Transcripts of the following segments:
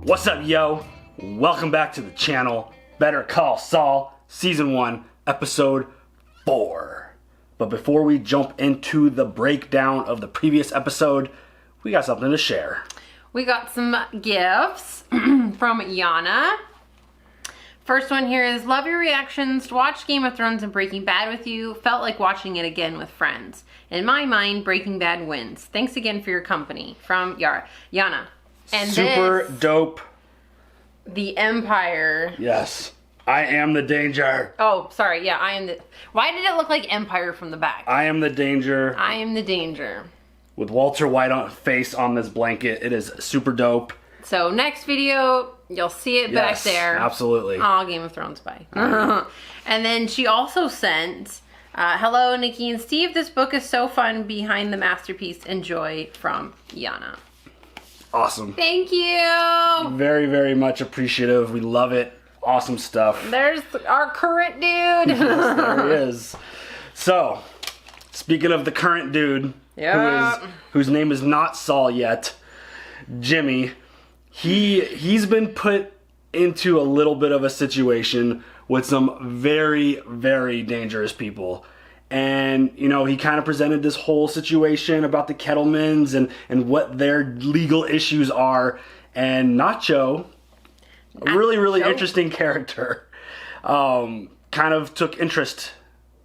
What's up, yo? Welcome back to the channel, Better Call Saul, Season 1, Episode 4. But before we jump into the breakdown of the previous episode, we got something to share. We got some gifts from Yana. First one here is, love your reactions, watched Game of Thrones and Breaking Bad with you, felt like watching it again with friends. In my mind, Breaking Bad wins. Thanks again for your company. From Yana. And super dope. The Empire. Yes. I am the danger. Oh, sorry. Yeah, I am the... Why did it look like Empire from the back? I am the danger. I am the danger. With Walter White on face on this blanket. It is super dope. So next video, you'll see it back there. Absolutely. Oh, Game of Thrones, bye. And then she also sent, hello, Nikki and Steve. This book is so fun. Behind the masterpiece. Enjoy, from Yana. Awesome. Thank you. Very, very much appreciative. We love it. Awesome stuff. There's our current dude. Yes, there he is. So, speaking of the current dude, whose name is not Saul yet, Jimmy, he's been put into a little bit of a situation with some very, very dangerous people. And, you know, he kind of presented this whole situation about the Kettlemans and what their legal issues are. And Nacho, a really interesting character, kind of took interest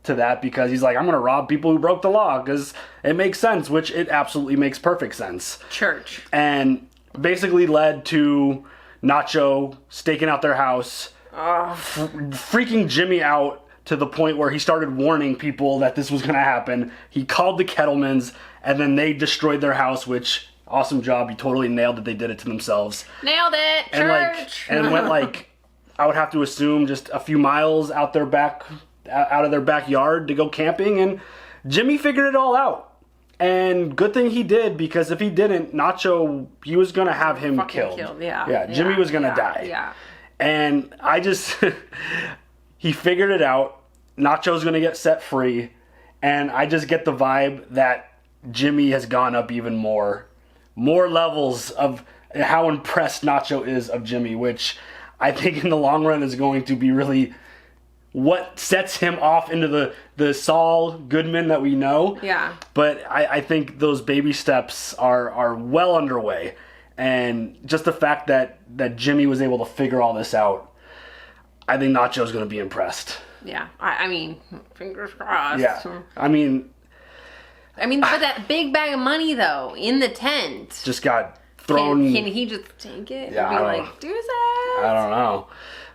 to that because he's like, I'm going to rob people who broke the law because it makes sense, which it absolutely makes perfect sense. Church. And basically led to Nacho staking out their house, freaking Jimmy out to the point where he started warning people that this was going to happen. He called the Kettlemans, and then they destroyed their house, which, awesome job. You totally nailed it. They did it to themselves. Nailed it, and church. And went like, I would have to assume just a few miles out of their backyard to go camping, and Jimmy figured it all out. And good thing he did, because if he didn't, Nacho, he was going to have him killed. Yeah, Jimmy was going to die. Yeah. And I just, he figured it out. Nacho's going to get set free. And I just get the vibe that Jimmy has gone up even more. More levels of how impressed Nacho is of Jimmy, which I think in the long run is going to be really what sets him off into the Saul Goodman that we know. Yeah. But I think those baby steps are well underway. And just the fact that Jimmy was able to figure all this out, I think Nacho's going to be impressed. Yeah. I mean, fingers crossed. Yeah. I mean, but that big bag of money, though, in the tent. Just got thrown. Can he just take it Yeah, and be like, deuces? I don't know.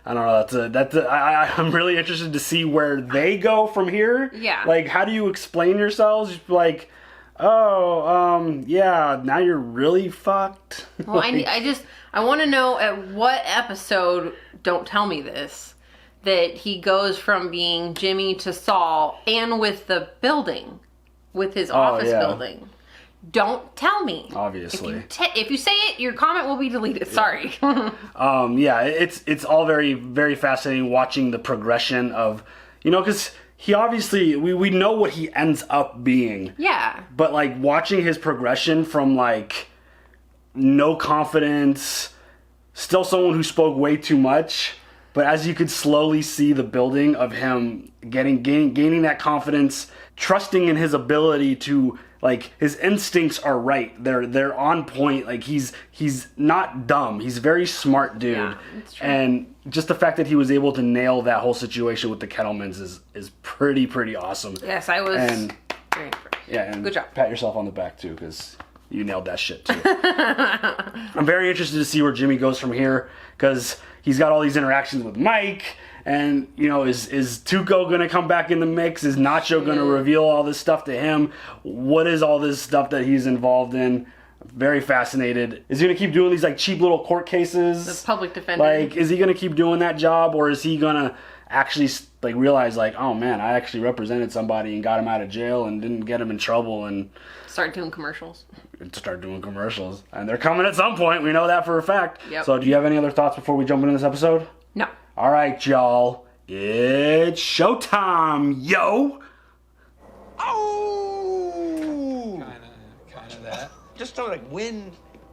I'm really interested to see where they go from here. Yeah. Like, how do you explain yourselves? Just like, yeah, now you're really fucked. Well, I want to know at what episode, don't tell me this, that he goes from being Jimmy to Saul, and with the building, with his office building. Don't tell me. Obviously. If you say it, your comment will be deleted. Sorry. Yeah, it's all very, very fascinating watching the progression of, you know, because he obviously, we know what he ends up being. Yeah. But, like, watching his progression from, like, no confidence, still someone who spoke way too much, but as you could slowly see the building of him gaining that confidence, trusting in his ability to, like, his instincts are right. They're on point. Like, he's not dumb. He's a very smart dude. Yeah, that's true. And just the fact that he was able to nail that whole situation with the Kettlemans is pretty awesome. Yes, I was and, very impressed. Yeah, and good job. Pat yourself on the back too, because you nailed that shit too. I'm very interested to see where Jimmy goes from here, because he's got all these interactions with Mike. And, you know, is Tuco going to come back in the mix? Is Nacho going to reveal all this stuff to him? What is all this stuff that he's involved in? Very fascinated. Is he going to keep doing these, like, cheap little court cases? The public defender. Like, is he going to keep doing that job? Or is he going to actually, like, realize, like, oh, man, I actually represented somebody and got him out of jail and didn't get him in trouble and start doing commercials. And they're coming at some point. We know that for a fact. Yep. So do you have any other thoughts before we jump into this episode? No. All right, y'all. It's showtime, yo! Oh! Kind of that. Just to, like, win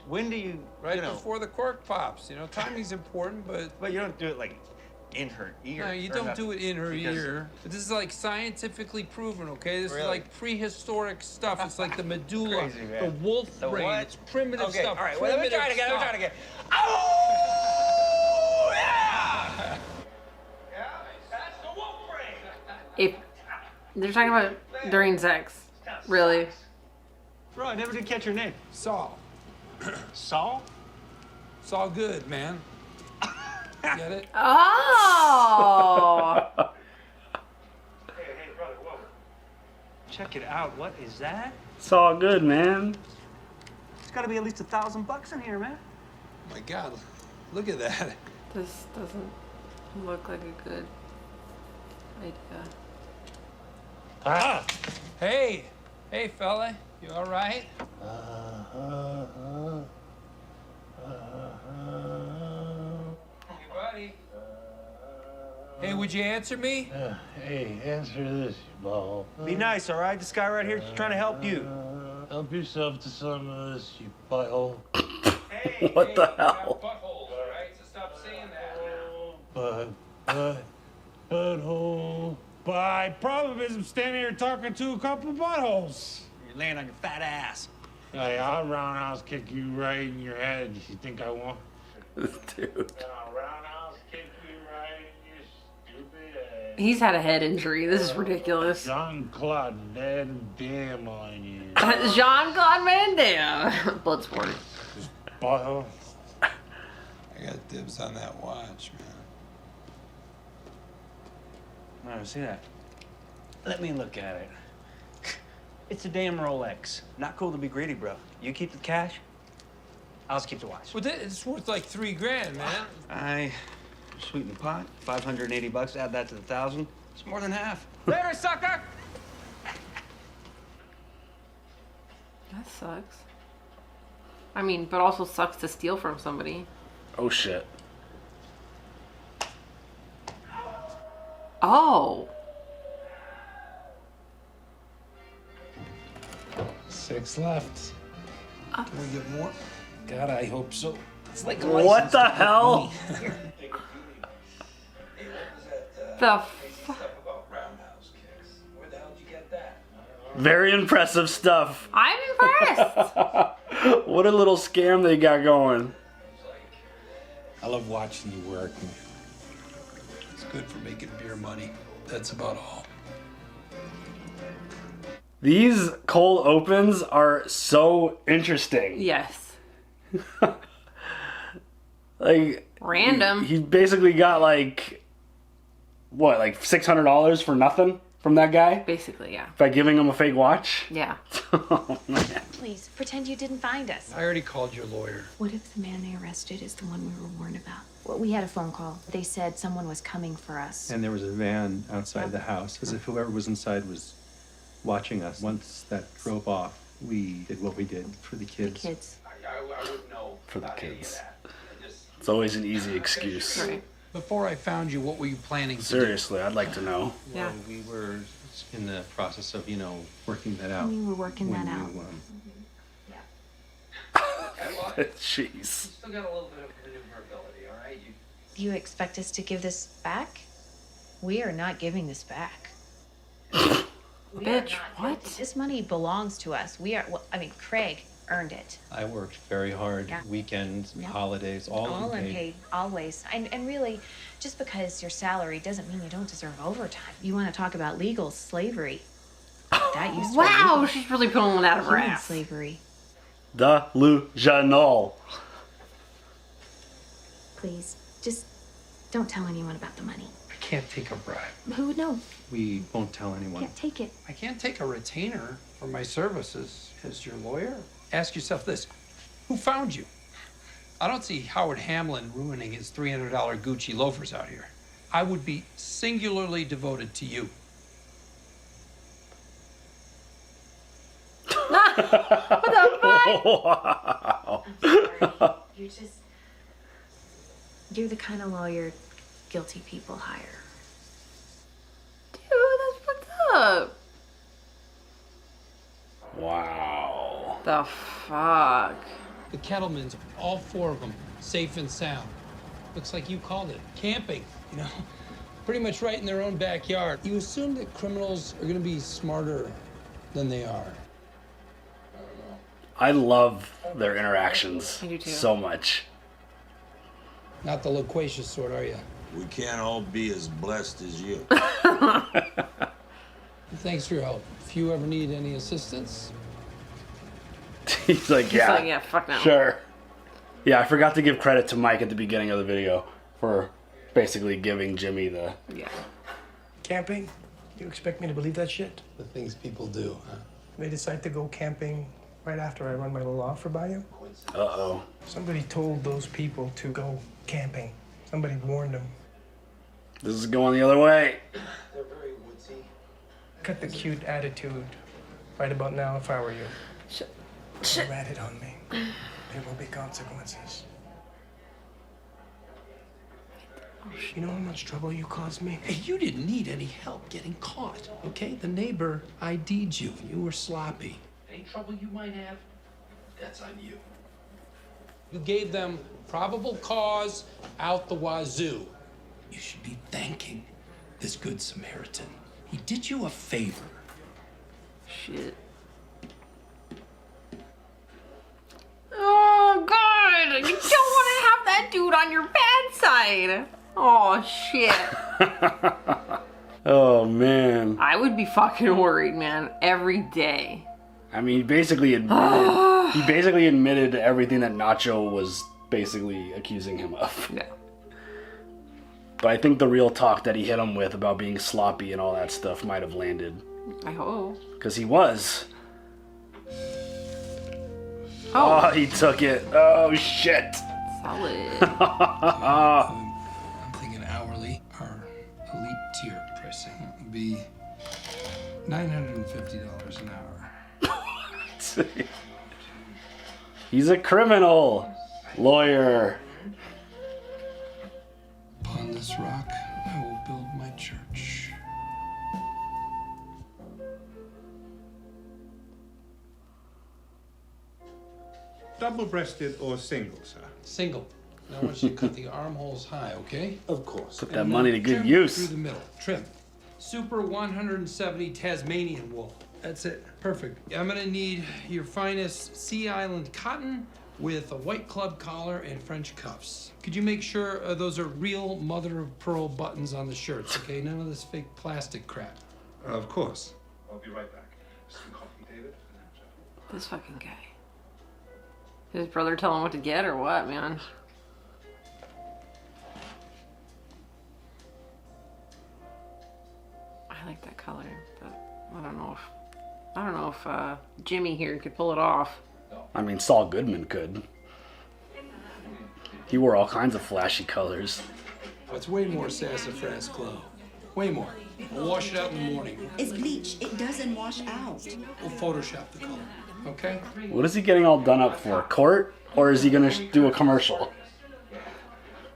when do you, Right before the cork pops. You know, timing's important, but... But you don't do it, like, in her ear. No, you don't do it in her ear. But this is, like, scientifically proven, okay? This is, like, prehistoric stuff. It's like the medulla, Crazy, the wolf brain. What? It's primitive okay, stuff. all right, well, let me try it again. Oh, yeah! Yeah, that's the wolf brain. If they're talking about during sex, really? Bro, I never did catch your name. Saul. Saul? Saul good, man. Get it? Oh! Hey, brother, whoa. Check it out. What is that? It's all good, man. It's got to be at least $1,000 in here, man. Oh my God, look at that. This doesn't look like a good idea. Ah! Hey, fella, you all right? Hey, buddy. Hey, would you answer me? Hey, answer this, you ball. Be nice, all right? This guy right here is trying to help you. Help yourself to some of this, you butthole. Hey, What the you got hell? buttholes, all right? So stop saying that. Butthole. My problem is I'm standing here talking to a couple of buttholes. You're laying on your fat ass. Hey, I'll roundhouse kick you right in your head. You think I won't? Dude. I'll roundhouse kick you right in your stupid ass. He's had a head injury. This is ridiculous. Jean-Claude Van Damme on you. Jean-Claude Van Damme. Bloodsport. Butthole. I got dibs on that watch, man. No, see that? Let me look at it. It's a damn Rolex. Not cool to be greedy, bro. You keep the cash, I'll just keep the watch. Well, it's worth like $3,000, man. I sweeten the pot. $580. Add that to the 1,000. It's more than half. Later, sucker. That sucks. I mean, but also sucks to steal from somebody. Oh shit. Oh. 6 left. Can we get more? God, I hope so. It's like What the hell? The Very impressive stuff. I'm impressed. What a little scam they got going. I love watching you work. It's good for making beer money. That's about all. These cold opens are so interesting. Yes. Like Random. he basically got like what, like $600 for nothing from that guy Basically, yeah. by giving him a fake watch. Yeah. Oh man. Please, pretend you didn't find us. I already called your lawyer. What if the man they arrested is the one we were warned about? Well, we had a phone call. They said someone was coming for us. And there was a van outside the house, as if whoever was inside was watching us. Once that drove off, we did what we did for the kids. Kids. I wouldn't know. For the kids. It's always an easy excuse. Right. Before I found you, what were you planning to Seriously, I'd like to know. Yeah. Well, we were in the process of, working that out. We were working when that out. you, Jeez. Still got a little bit of maneuverability, all right? You expect us to give this back? We are not giving this back. Bitch, what? This money belongs to us. Craig earned it. I worked very hard, Yeah. weekends, Yeah. holidays, all unpaid. unpaid, always. And really, just because your salary doesn't mean you don't deserve overtime. You want to talk about legal slavery? That used to be Wow, legal. she's really pulling one out of her Human ass. slavery. Delusional. Please, just don't tell anyone about the money. I can't take a bribe. Who would know? We won't tell anyone. Can't take it. I can't take a retainer for my services as your lawyer. Ask yourself this. Who found you? I don't see Howard Hamlin ruining his $300 Gucci loafers out here. I would be singularly devoted to you. What the fuck? Wow. I'm sorry. You're the kind of lawyer guilty people hire. Dude, that's fucked up. Wow. The fuck? The Kettlemans, all 4 of them, safe and sound. Looks like you called it. Camping, you know? Pretty much right in their own backyard. You assume that criminals are gonna be smarter than they are. I love their interactions I do too. so much. Not the loquacious sort, are you? We can't all be as blessed as you. Thanks for your help. If you ever need any assistance, He's like, He's like, yeah, fuck no. Sure. Yeah, I forgot to give credit to Mike at the beginning of the video for basically giving Jimmy the... Yeah. Camping? You expect me to believe that shit? the things people do, huh? They decide to go camping right after I run my little offer by you? Uh-oh. Somebody told those people to go camping. Somebody warned them. This is going the other way. They're very woodsy. Cut the cute attitude right about now if I were you. Shit. Don't rat it on me. There will be consequences. You know how much trouble you caused me? Hey, you didn't need any help getting caught, okay? The neighbor ID'd you. You were sloppy. Any trouble you might have, that's on you. You gave them probable cause out the wazoo. You should be thanking this good Samaritan. He did you a favor. Shit. Oh, God. You don't want to have that dude on your bad side. Oh, shit. Oh, man. I would be fucking worried, man, every day. I mean, he basically admitted to everything that Nacho was basically accusing him of. Yeah. But I think the real talk that he hit him with about being sloppy and all that stuff might have landed. I hope. Because he was. Oh, Oh, he took it. Oh, shit. solid. I'm thinking hourly. Our elite tier pricing would be $950 an hour. He's a criminal lawyer. Upon this rock, I will build my church. Double-breasted or single, sir? Single. Now I want you to cut the armholes high, okay? Of course. Put that money to good Trim use. Through the middle. Trim. Super 170 Tasmanian wool. That's it. Perfect. I'm gonna need your finest Sea Island cotton with a white club collar and French cuffs. Could you make sure those are real mother of pearl buttons on the shirts, okay? None of this fake plastic crap. Of course. I'll be right back. Some coffee, David. This fucking guy. Did his brother tell him what to get or what, man? I like that color, but I don't know if Jimmy here could pull it off. I mean, Saul Goodman could. He wore all kinds of flashy colors. It's way more sassafras glow. Way more. We'll wash it out in the morning. It's bleach. It doesn't wash out. We'll Photoshop the color, okay? What is he getting all done up for? Court? Or is he gonna do a commercial?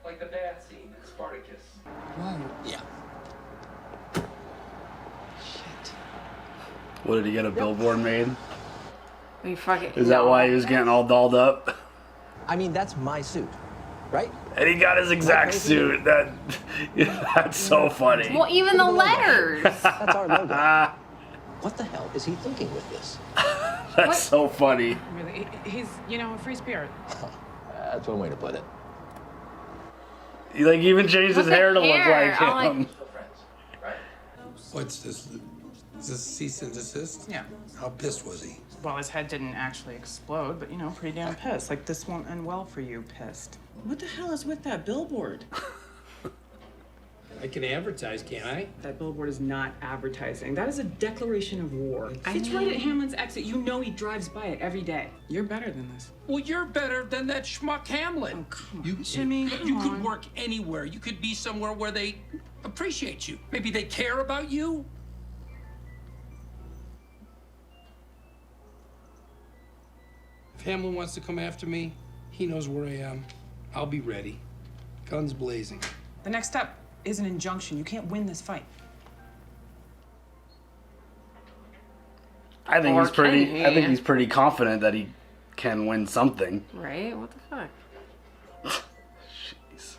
Like the bath scene in Spartacus. Yeah. Shit. What, did he get a billboard made? Are you fucking? Is that why he was getting all dolled up? I mean, that's my suit, right? And he got his exact suit. That's so funny. Well, even the letters. That's our logo. What the hell is he thinking with this? That's so funny. Really, he's, a free spirit. That's one way to put it. He even changed his hair to look like him. What's this? Is this cease and desist? Yeah. How pissed was he? Well, his head didn't actually explode, but, pretty damn pissed. Like, this won't end well for you, pissed. What the hell is with that billboard? I can advertise, can't I? That billboard is not advertising. That is a declaration of war. It's right at Hamlin's exit. You know he drives by it every day. You're better than this. Well, you're better than that schmuck Hamlin. Oh, come on, Jimmy. You could work anywhere. You could be somewhere where they appreciate you. Maybe they care about you. If Hamlin wants to come after me, he knows where I am. I'll be ready. Guns blazing. The next step is an injunction. You can't win this fight. I think he's pretty confident that he can win something. Right? What the fuck? Jeez.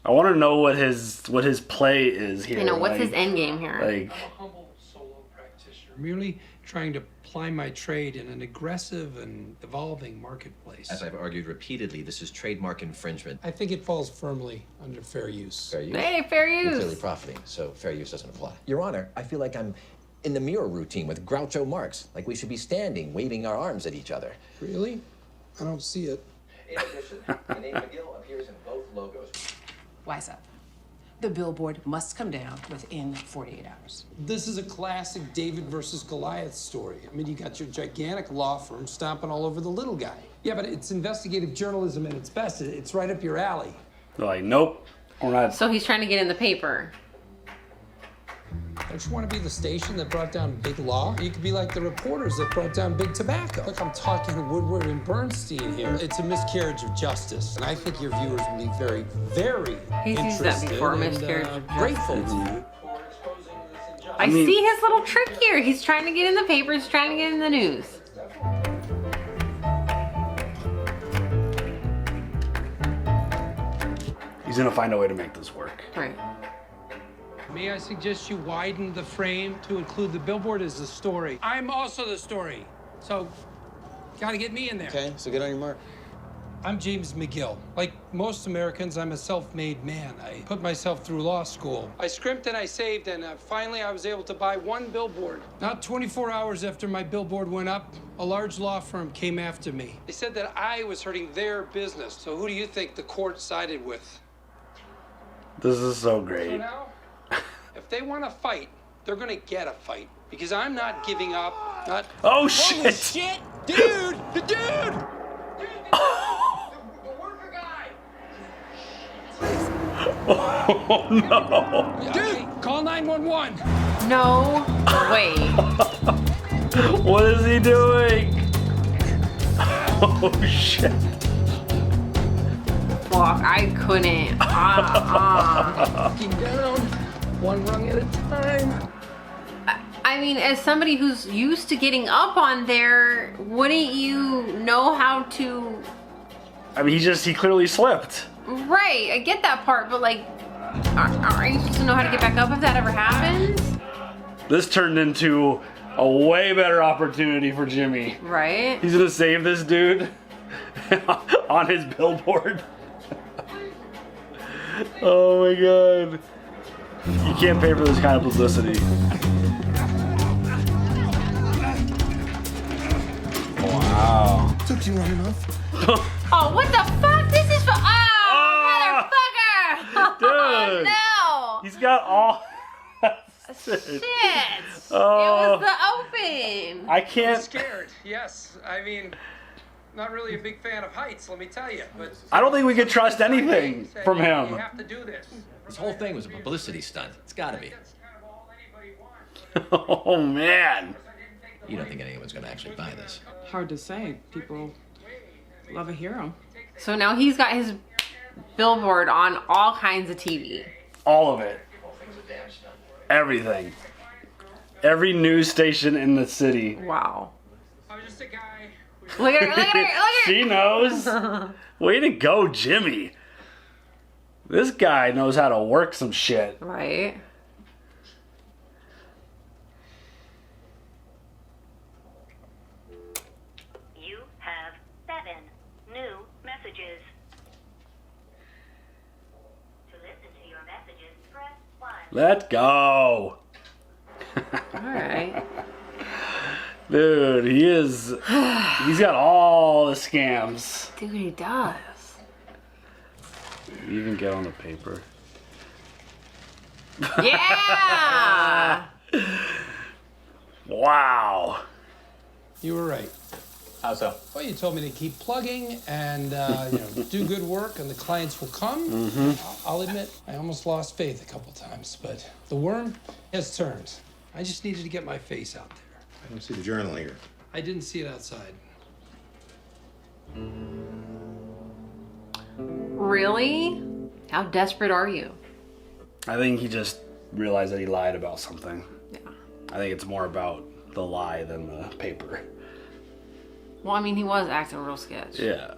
I want to know what his play is here. You know, what's his end game here? Like, I'm a humble solo practitioner, merely trying to ply my trade in an aggressive and evolving marketplace. As I've argued repeatedly, this is trademark infringement. I think it falls firmly under fair use. Fair use? Hey, fair You're use. clearly profiting, so fair use doesn't apply. Your Honor, I feel like I'm in the mirror routine with Groucho Marx, like we should be standing, waving our arms at each other. Really? I don't see it. In addition, the name McGill appears in both logos. Wise up. The billboard must come down within 48 hours. This is a classic David versus Goliath story. I mean, you got your gigantic law firm stomping all over the little guy. Yeah, but it's investigative journalism at its best. It's right up your alley. they're like, nope, we're not. So he's trying to get in the paper. Don't you want to be the station that brought down big law? You could be like the reporters that brought down big tobacco. Look, I'm talking Woodward and Bernstein here. It's a miscarriage of justice, and I think your viewers will be very, very He's used that interested before, and, miscarriage of grateful justice. to you. I see his little trick here. He's trying to get in the paper. He's trying to get in the news. He's gonna find a way to make this work. Right. May I suggest you widen the frame to include the billboard as the story? I'm also the story, so gotta get me in there. Okay, so get on your mark. I'm James McGill. Like most Americans, I'm a self-made man. I put myself through law school. I scrimped and I saved, and finally I was able to buy one billboard. Not 24 hours after my billboard went up, a large law firm came after me. They said that I was hurting their business. So who do you think the court sided with? This is so So great. now, if they want to fight, they're gonna get a fight. Because I'm not giving up, not... Oh, shit! Holy shit! Dude! The dude! Oh, no. Dude, call 911. No way. What is he doing? Oh, shit. Fuck, I couldn't. Keep down, one rung at a time. I mean, as somebody who's used to getting up on there, wouldn't you know how to... I mean, he clearly slipped. Right, I get that part, but like, aren't you supposed to know how to get back up if that ever happens? This turned into a way better opportunity for Jimmy. Right? He's gonna save this dude on his billboard. Oh my god. You can't pay for this kind of publicity. Wow. Took you long enough. Oh, what the fuck? This is for... Oh, motherfucker! Dude. Oh, no! He's got all... Shit! Oh. It was the open! I can't... I'm scared, yes. I mean, not really a big fan of heights, let me tell you. But I don't think we could trust anything from You him. have to do this. This whole thing was a publicity stunt. It's gotta be. Oh man. You don't think anyone's gonna actually buy this? Hard to say. People love a hero. So now he's got his billboard on all kinds of TV. All of it. Everything. Every news station in the city. Wow. I was just a guy. Look at her, look at her, look at her! She knows. Way to go, Jimmy. This guy knows how to work some shit. Right. You have 7 new messages. To listen to your messages, press 1. Let's go. Alright. Dude, he's got all the scams. Dude, he does. You even get on the paper. Yeah! Wow. You were right. How so? Well, you told me to keep plugging and do good work and the clients will come. Mm-hmm. I'll admit, I almost lost faith a couple times, but the worm has turned. I just needed to get my face out there. I don't see the journal here. I didn't see it outside. Really? How desperate are you? I think he just realized that he lied about something. Yeah. I think it's more about the lie than the paper. Well, I mean, he was acting real sketch. Yeah.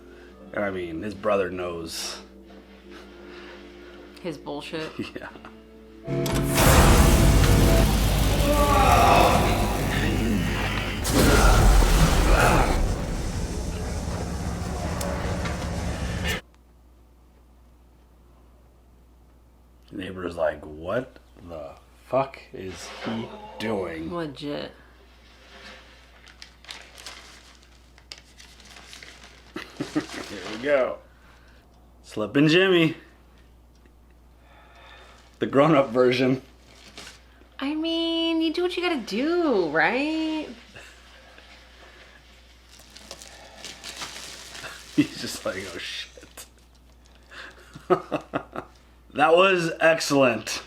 I mean, his brother knows. His bullshit. Yeah. Neighbor's like, what the fuck is he doing? Legit. Here we go. Slippin' Jimmy. The grown-up version. I mean, you do what you gotta do, right? He's just like, oh shit. That was excellent.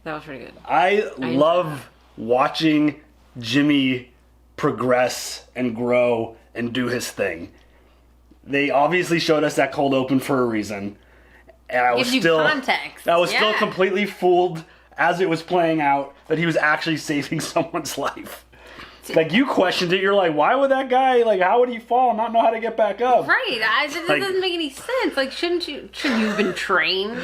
That was pretty good. I love watching Jimmy progress and grow and do his thing. They obviously showed us that cold open for a reason. And I was Gives you context. I was still completely fooled as it was playing out that he was actually saving someone's life. Like, you questioned it. You're like, why would that guy, like, how would he fall and not know how to get back up? Right. That doesn't make any sense. Like, shouldn't you have been trained?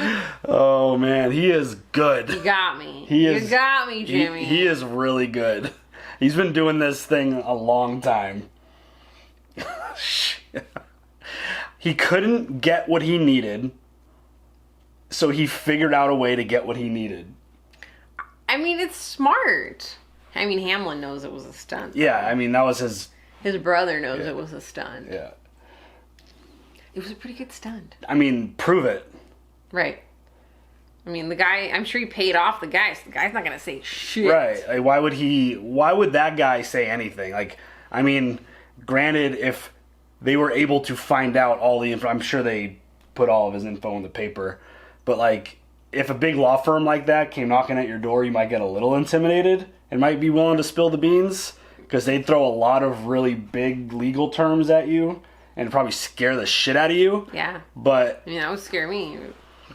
Oh, man. He is good. You got me. You got me, Jimmy. He is really good. He's been doing this thing a long time. He couldn't get what he needed, so he figured out a way to get what he needed. I mean, it's smart. I mean, Hamlin knows it was a stunt. Yeah, I mean, that was his... His brother knows it was a stunt. Yeah. It was a pretty good stunt. I mean, prove it. Right. I mean, the guy, I'm sure he paid off the guy, so the guy's not going to say shit. Right. Like, why would that guy say anything? Like, I mean, granted, if they were able to find out all the info, I'm sure they put all of his info in the paper, but, like, if a big law firm like that came knocking at your door, you might get a little intimidated and might be willing to spill the beans, because they'd throw a lot of really big legal terms at you and probably scare the shit out of you. Yeah. But... I mean, that would scare me.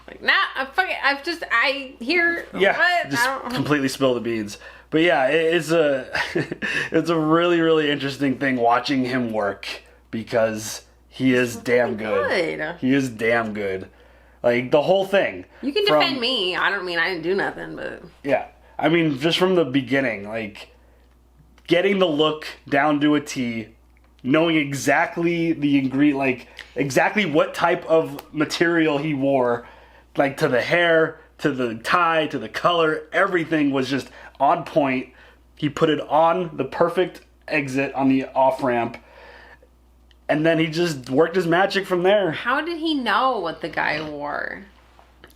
Like, nah, I hear... Yeah, what? just completely spill the beans. But yeah, it's a really, really interesting thing watching him work, because he is damn good. He is damn good. Like, the whole thing. You can defend me. I don't mean I didn't do nothing, but... Yeah. I mean, just from the beginning, like, getting the look down to a T, knowing exactly the ingredient, like, exactly what type of material he wore, like, to the hair, to the tie, to the color, everything was just on point. He put it on the perfect exit on the off-ramp, and then he just worked his magic from there. How did he know what the guy wore?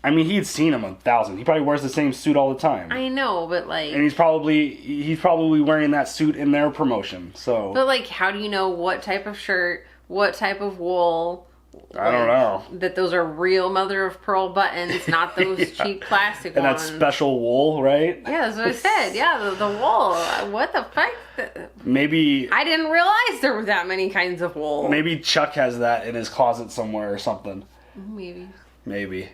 I mean, he'd seen him 1,000. He probably wears the same suit all the time. I know, but like... And he's probably wearing that suit in their promotion, so... But like, how do you know what type of shirt, what type of wool... I don't know. That those are real mother of pearl buttons, not those cheap plastic and ones. And that special wool, right? Yeah, that's what I said. Yeah, the wool. What the fuck? Maybe... I didn't realize there were that many kinds of wool. Maybe Chuck has that in his closet somewhere or something. Maybe.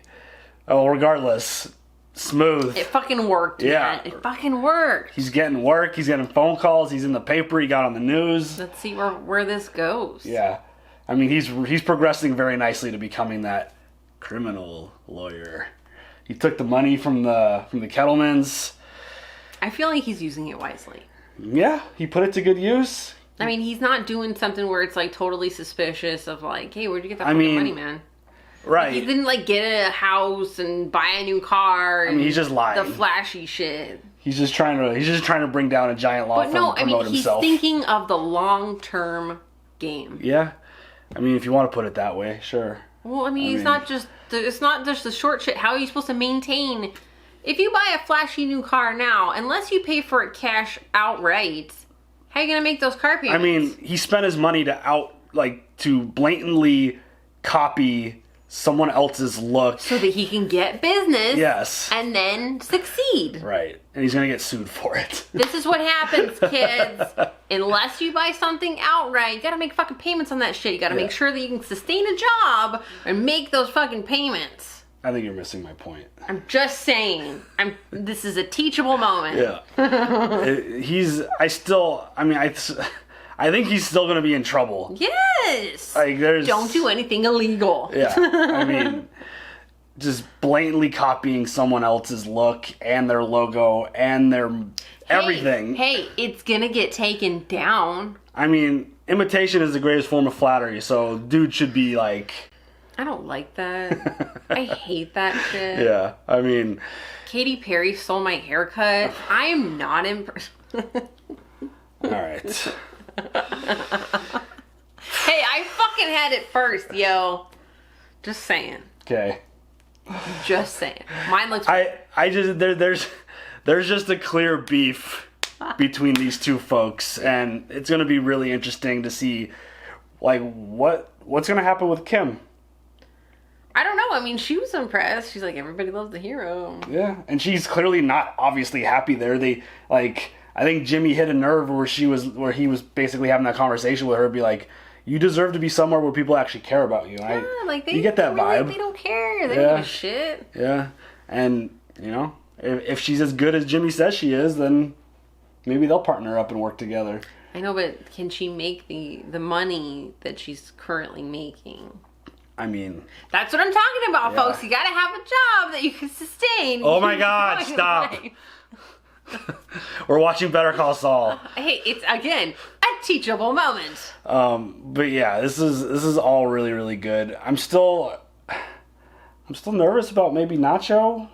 Oh, regardless, smooth. It fucking worked, man. It fucking worked. He's getting work. He's getting phone calls. He's in the paper. He got on the news. Let's see where this goes. Yeah. I mean, he's progressing very nicely to becoming that criminal lawyer. He took the money from the Kettlemans. I feel like he's using it wisely. Yeah, he put it to good use. I mean, he's not doing something where it's like totally suspicious of like, hey, where'd you get that fucking money, man? Right. Like, he didn't like get a house and buy a new car. I mean, he's just lying. The flashy shit. He's just trying to bring down a giant law firm and promote himself. He's thinking of the long-term game. Yeah. I mean, if you want to put it that way, sure. Well, I mean, it's not just the short shit. How are you supposed to maintain? If you buy a flashy new car now, unless you pay for it cash outright, how are you going to make those car payments? I mean, he spent his money to blatantly copy someone else's look. So that he can get business. Yes. And then succeed. Right. And he's going to get sued for it. This is what happens, kids. Unless you buy something outright, you got to make fucking payments on that shit. You got to make sure that you can sustain a job and make those fucking payments. I think you're missing my point. I'm just saying. This is a teachable moment. Yeah. I think he's still gonna be in trouble. Yes. Like don't do anything illegal. Yeah. I mean, just blatantly copying someone else's look and their logo and their everything. Hey, it's gonna get taken down. I mean, imitation is the greatest form of flattery, so dude should be like... I don't like that. I hate that shit. Yeah, I mean... Katy Perry stole my haircut. I am not impressed. Alright. Hey, I fucking had it first, yo. Just saying. Okay. Just saying. Mine looks... I just... There's just a clear beef between these two folks, and it's gonna be really interesting to see, like, what's gonna happen with Kim. I don't know. I mean, she was impressed. She's like, everybody loves the hero. Yeah, and she's clearly not obviously happy there. They like, I think Jimmy hit a nerve where he was basically having that conversation with her, be like, you deserve to be somewhere where people actually care about you. Yeah, like you get that vibe. They don't care. They don't give a shit. Yeah, and you know, if she's as good as Jimmy says she is, then maybe they'll partner up and work together. I know, but can she make the money that she's currently making? I mean... That's what I'm talking about, folks. You gotta have a job that you can sustain. Oh my God, stop. We're watching Better Call Saul. Hey, it's, again, a teachable moment. But yeah, this is all really, really good. I'm still nervous about maybe Nacho.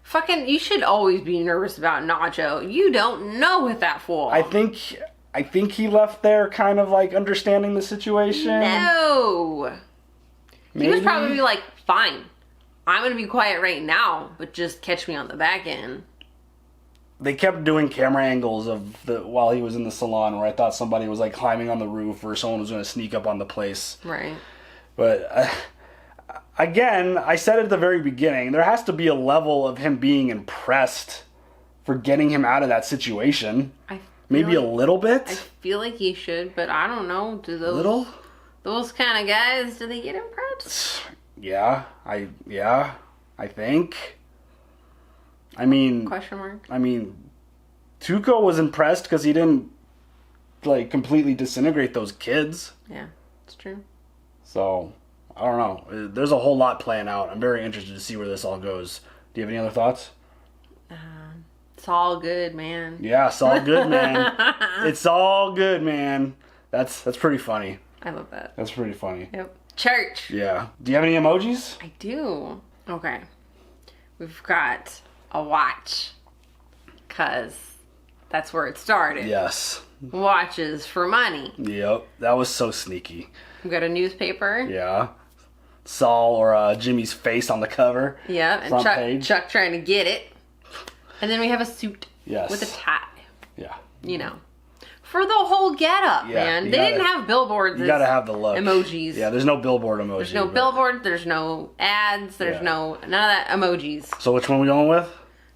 Fucking, you should always be nervous about Nacho. You don't know with that fool. I think he left there kind of like understanding the situation. No. Maybe. He was probably like, fine, I'm going to be quiet right now, but just catch me on the back end. They kept doing camera angles of while he was in the salon where I thought somebody was like climbing on the roof or someone was going to sneak up on the place. Right. But again, I said at the very beginning, there has to be a level of him being impressed for getting him out of that situation. Maybe a little bit? I feel like he should, but I don't know. Do those... Little? Those kind of guys, do they get impressed? Yeah, I think. I mean... Question mark? I mean, Tuco was impressed because he didn't, like, completely disintegrate those kids. Yeah, it's true. So, I don't know. There's a whole lot playing out. I'm very interested to see where this all goes. Do you have any other thoughts? It's all good, man. Yeah, it's all good, man. It's all good, man. That's pretty funny. I love that. That's pretty funny. Yep. Church. Yeah. Do you have any emojis? I do. Okay. We've got a watch. Because that's where it started. Yes. Watches for money. Yep. That was so sneaky. We've got a newspaper. Yeah. Saul or Jimmy's face on the cover. Yeah. And Chuck trying to get it. And then we have a suit. Yes. With a tie. Yeah. You know. For the whole getup, man. They didn't have billboards. You gotta have the look. Emojis. Yeah, there's no billboard emoji. There's no billboard. There's no ads. There's none of that emojis. So which one are we going with?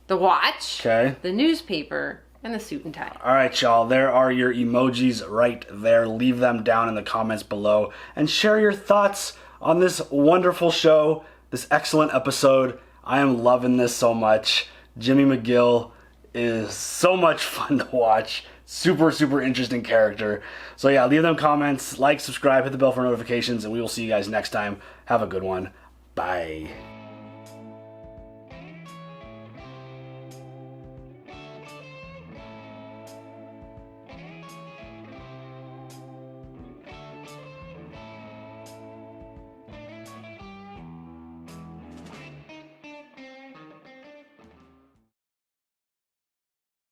The watch. Okay. The newspaper. And the suit and tie. All right, y'all. There are your emojis right there. Leave them down in the comments below. And share your thoughts on this wonderful show. This excellent episode. I am loving this so much. Jimmy McGill is so much fun to watch. Super, super interesting character. So yeah, leave them comments, like, subscribe, hit the bell for notifications, and we will see you guys next time. Have a good one. Bye.